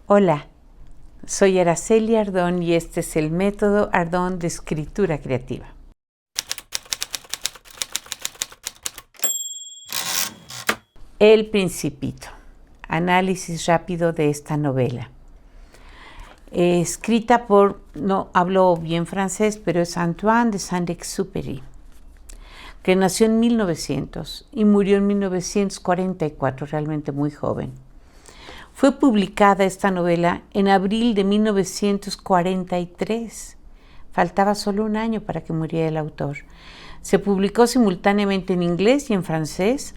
Hola, soy Araceli Ardón y este es el método Ardón de escritura creativa. El Principito. Análisis rápido de esta novela. Escrita por, no hablo bien francés, pero es Antoine de Saint-Exupéry, que nació en 1900 y murió en 1944, realmente muy joven. Fue publicada esta novela en abril de 1943. Faltaba solo un año para que muriera el autor. Se publicó simultáneamente en inglés y en francés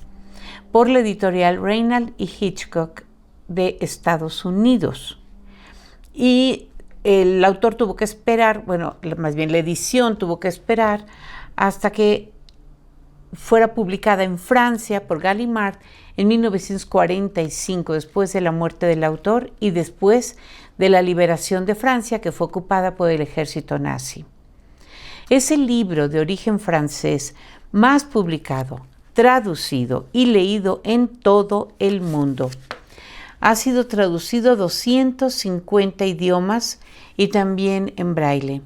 por la editorial Reynald y Hitchcock de Estados Unidos. Y el autor tuvo que esperar, bueno, más bien la edición tuvo que esperar hasta que fuera publicada en Francia por Gallimard en 1945, después de la muerte del autor y después de la liberación de Francia, que fue ocupada por el ejército nazi. Es el libro de origen francés más publicado, traducido y leído en todo el mundo. Ha sido traducido a 250 idiomas y también en braille.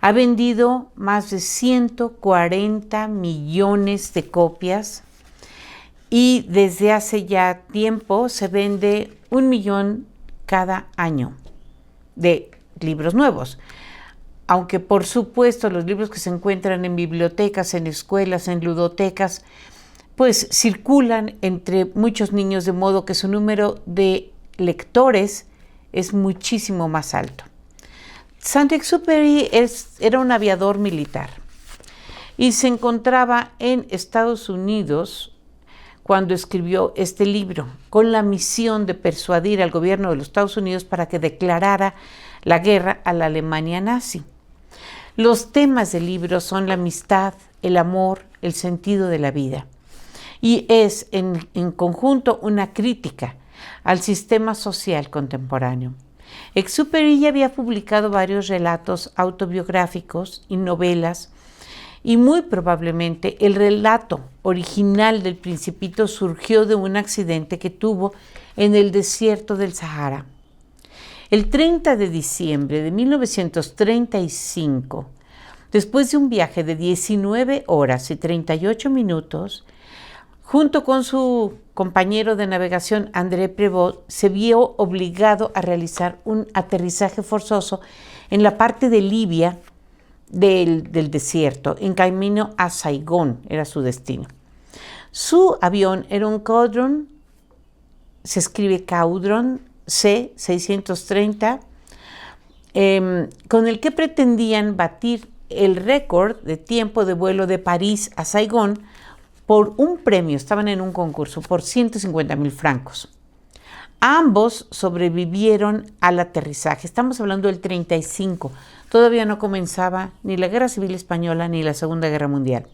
Ha vendido más de 140 millones de copias y desde hace ya tiempo se vende 1 millón cada año de libros nuevos. Aunque por supuesto los libros que se encuentran en bibliotecas, en escuelas, en ludotecas, pues circulan entre muchos niños, de modo que su número de lectores es muchísimo más alto. Saint-Exupéry era un aviador militar y se encontraba en Estados Unidos cuando escribió este libro, con la misión de persuadir al gobierno de los Estados Unidos para que declarara la guerra a la Alemania nazi. Los temas del libro son la amistad, el amor, el sentido de la vida. Y es en conjunto una crítica al sistema social contemporáneo. Exupéry ya había publicado varios relatos autobiográficos y novelas, y muy probablemente el relato original del Principito surgió de un accidente que tuvo en el desierto del Sahara. El 30 de diciembre de 1935, después de un viaje de 19 horas y 38 minutos, junto con su compañero de navegación André Prévost, se vio obligado a realizar un aterrizaje forzoso en la parte de Libia del desierto, en camino a Saigón, era su destino. Su avión era un Caudron, se escribe Caudron C-630, con el que pretendían batir el récord de tiempo de vuelo de París a Saigón por un premio, estaban en un concurso, por 150,000 francos. Ambos sobrevivieron al aterrizaje. Estamos hablando del 35. Todavía no comenzaba ni la Guerra Civil Española ni la Segunda Guerra Mundial.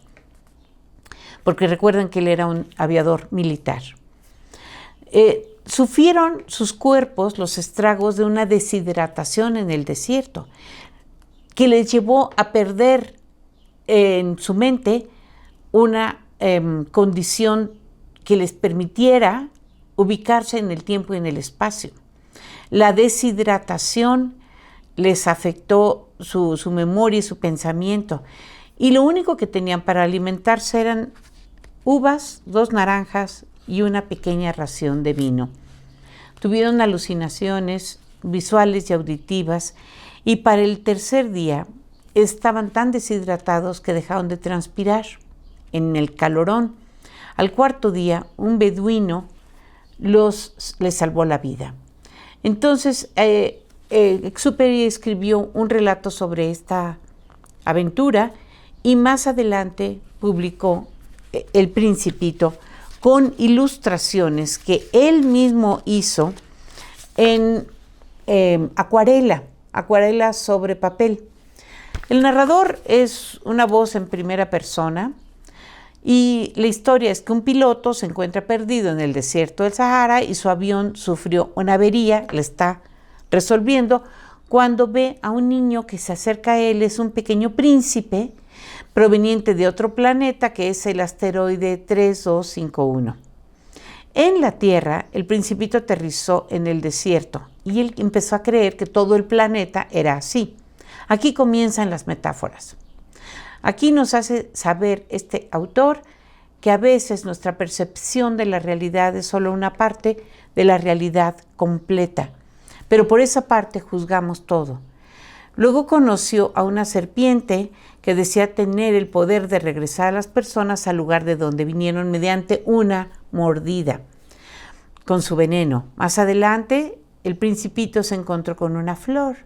Porque recuerden que él era un aviador militar. Sufrieron sus cuerpos los estragos de una deshidratación en el desierto, que les llevó a perder en su mente una condición que les permitiera ubicarse en el tiempo y en el espacio. La deshidratación les afectó su memoria y su pensamiento, y lo único que tenían para alimentarse eran uvas, 2 naranjas y una pequeña ración de vino. Tuvieron alucinaciones visuales y auditivas, y para el tercer día estaban tan deshidratados que dejaron de transpirar en el calorón. Al cuarto día, un beduino les salvó la vida. Entonces, Exupéry escribió un relato sobre esta aventura y más adelante publicó El Principito con ilustraciones que él mismo hizo en acuarela sobre papel. El narrador es una voz en primera persona. Y la historia es que un piloto se encuentra perdido en el desierto del Sahara y su avión sufrió una avería, le está resolviendo, cuando ve a un niño que se acerca a él. Es un pequeño príncipe proveniente de otro planeta, que es el asteroide 3251. En la Tierra, el Principito aterrizó en el desierto y él empezó a creer que todo el planeta era así. Aquí comienzan las metáforas. Aquí nos hace saber este autor que a veces nuestra percepción de la realidad es solo una parte de la realidad completa, pero por esa parte juzgamos todo. Luego conoció a una serpiente que decía tener el poder de regresar a las personas al lugar de donde vinieron mediante una mordida con su veneno. Más adelante, el Principito se encontró con una flor,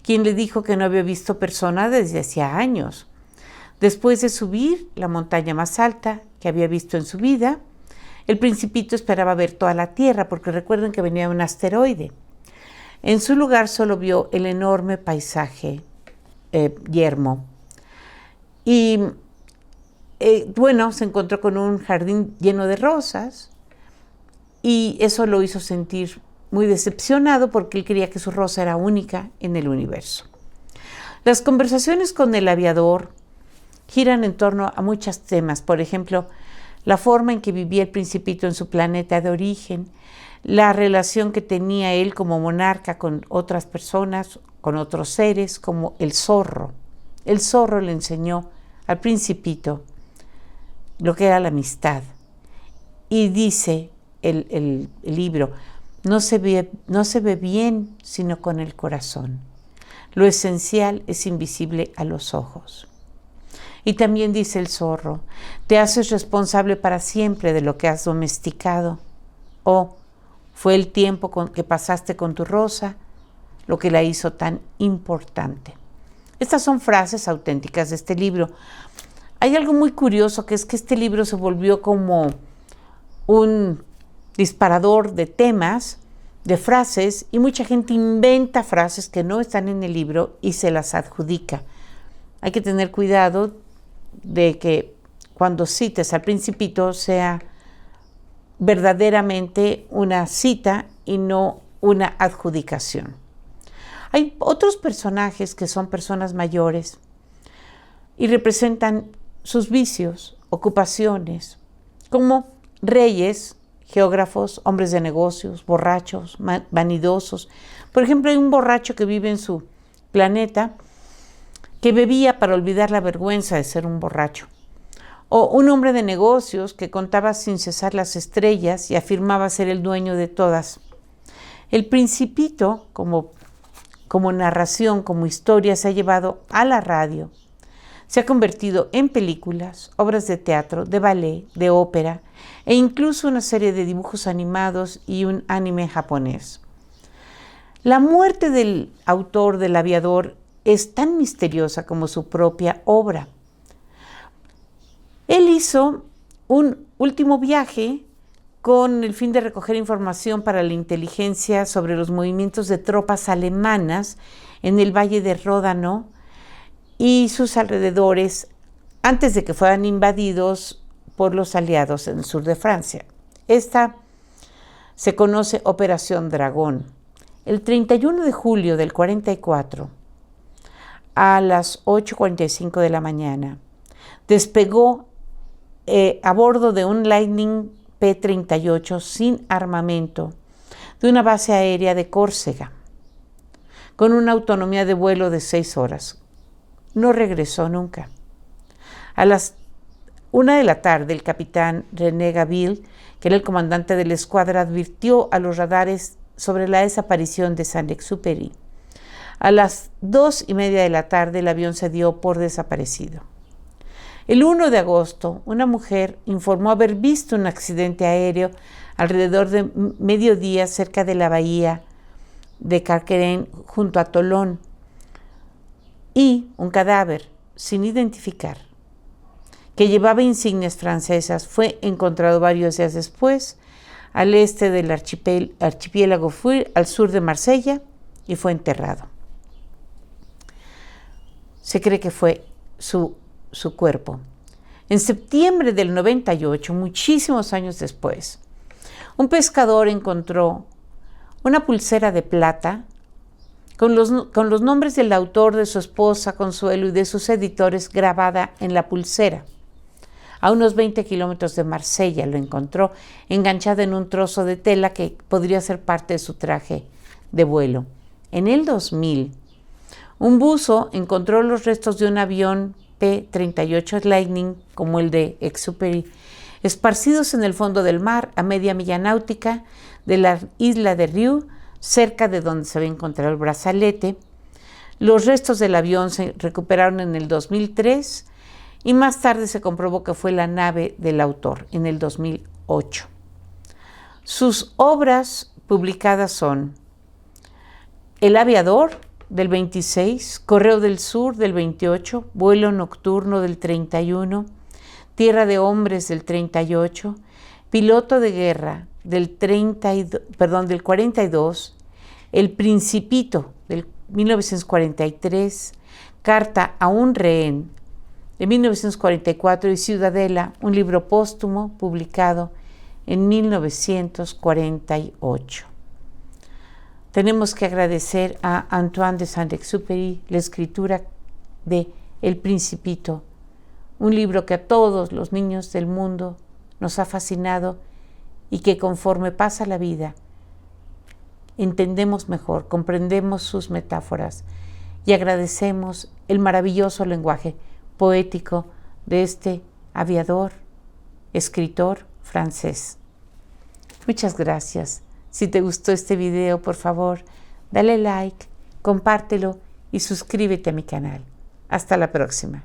quien le dijo que no había visto persona desde hacía años. Después de subir la montaña más alta que había visto en su vida, el Principito esperaba ver toda la Tierra, porque recuerden que venía un asteroide. En su lugar solo vio el enorme paisaje yermo. Y se encontró con un jardín lleno de rosas, y eso lo hizo sentir muy decepcionado porque él creía que su rosa era única en el universo. Las conversaciones con el aviador giran en torno a muchos temas, por ejemplo, la forma en que vivía el Principito en su planeta de origen, la relación que tenía él como monarca con otras personas, con otros seres, como el zorro. El zorro le enseñó al Principito lo que era la amistad. Y dice el libro, no se ve bien sino con el corazón. Lo esencial es invisible a los ojos. Y también dice el zorro, te haces responsable para siempre de lo que has domesticado. O fue el tiempo que pasaste con tu rosa lo que la hizo tan importante. Estas son frases auténticas de este libro. Hay algo muy curioso, que es que este libro se volvió como un disparador de temas, de frases, y mucha gente inventa frases que no están en el libro y se las adjudica. Hay que tener cuidado de que cuando cites al Principito sea verdaderamente una cita y no una adjudicación. Hay otros personajes que son personas mayores y representan sus vicios, ocupaciones, como reyes, geógrafos, hombres de negocios, borrachos, vanidosos. Por ejemplo, hay un borracho que vive en su planeta que bebía para olvidar la vergüenza de ser un borracho. O un hombre de negocios que contaba sin cesar las estrellas y afirmaba ser el dueño de todas. El Principito, como narración, como historia, se ha llevado a la radio. Se ha convertido en películas, obras de teatro, de ballet, de ópera e incluso una serie de dibujos animados y un anime japonés. La muerte del autor del Aviador es tan misteriosa como su propia obra. Él hizo un último viaje con el fin de recoger información para la inteligencia sobre los movimientos de tropas alemanas en el Valle de Ródano y sus alrededores antes de que fueran invadidos por los aliados en el sur de Francia. Esta se conoce Operación Dragón. El 31 de julio del 44, a las 8:45 de la mañana, despegó a bordo de un Lightning P-38 sin armamento de una base aérea de Córcega, con una autonomía de vuelo de 6 horas. No regresó nunca. A las 1 de la tarde, el capitán René Gaville, que era el comandante de la escuadra, advirtió a los radares sobre la desaparición de Saint-Exupéry. A las 2:30 de la tarde, el avión se dio por desaparecido. El 1 de agosto, una mujer informó haber visto un accidente aéreo alrededor de mediodía cerca de la bahía de Carqueiren, junto a Tolón, y un cadáver sin identificar, que llevaba insignias francesas, fue encontrado varios días después al este del archipiélago Four, al sur de Marsella, y fue enterrado. Se cree que fue su cuerpo. En septiembre del 98, muchísimos años después, un pescador encontró una pulsera de plata con los nombres del autor, de su esposa Consuelo y de sus editores grabada en la pulsera. A unos 20 kilómetros de Marsella lo encontró enganchado en un trozo de tela que podría ser parte de su traje de vuelo. En el 2000, un buzo encontró los restos de un avión P-38 Lightning, como el de Exupéry, esparcidos en el fondo del mar a media milla náutica de la isla de Riu, cerca de donde se había encontrado el brazalete. Los restos del avión se recuperaron en el 2003 y más tarde se comprobó que fue la nave del autor, en el 2008. Sus obras publicadas son El aviador, del 26, Correo del Sur, del 28, Vuelo nocturno, del 31, Tierra de hombres, del 38, Piloto de guerra, del 42, El Principito, del 1943, Carta a un rehén, de 1944, y Ciudadela, un libro póstumo publicado en 1948. Tenemos que agradecer a Antoine de Saint-Exupéry la escritura de El Principito, un libro que a todos los niños del mundo nos ha fascinado y que conforme pasa la vida entendemos mejor, comprendemos sus metáforas y agradecemos el maravilloso lenguaje poético de este aviador, escritor francés. Muchas gracias. Si te gustó este video, por favor, dale like, compártelo y suscríbete a mi canal. Hasta la próxima.